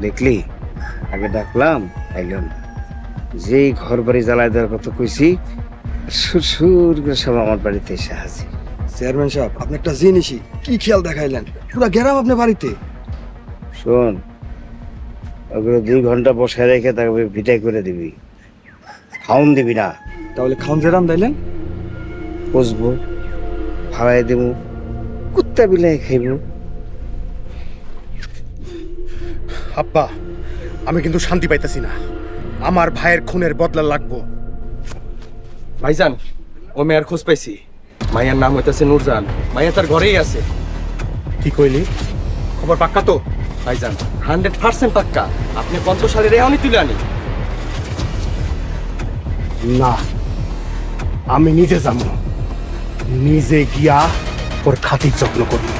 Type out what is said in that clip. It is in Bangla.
দেখলি আগে ডাকলাম আইল না, যেই ঘর বাড়ি জ্বালায় দেওয়ার কথা কইছি সুর করে সব আমার বাড়িতে এসে হাজির। চেয়ারম্যান সাহেব, আপনি একটা জিনিসই কি খেয়াল দেখাইলেন, পুরা গেরাম আপনার বাড়িতে। শোন, ওগুলো 2 ঘন্টা বসায় রেখে তাকে ভিটাই করে দিবি, খাউন দিবি না। তাহলে খাওন যেরাম দিলেন। বসবো, ভাড়াই দেবো, কুত্তা বিলাই খাইব। আব্বা, আমি কিন্তু শান্তি পাইতেছি না। আমার ভাইয়ের খুনের বদলা লাগবো। ভাইজান, ও মেয়ের খোঁজ পাইছি। মাইয়ার নাম হইতেছে নুরজান। মাইয়া তার ঘরেই আছে। কি কইলি? খবর পাক্কা তো? ভাইজান 100% পাক্কা। আপনি 50 সালের রেহানি তুলে আনি। না, আমি নিজে যাবো, নিজে গিয়া ওর খাতির যত্ন করবো।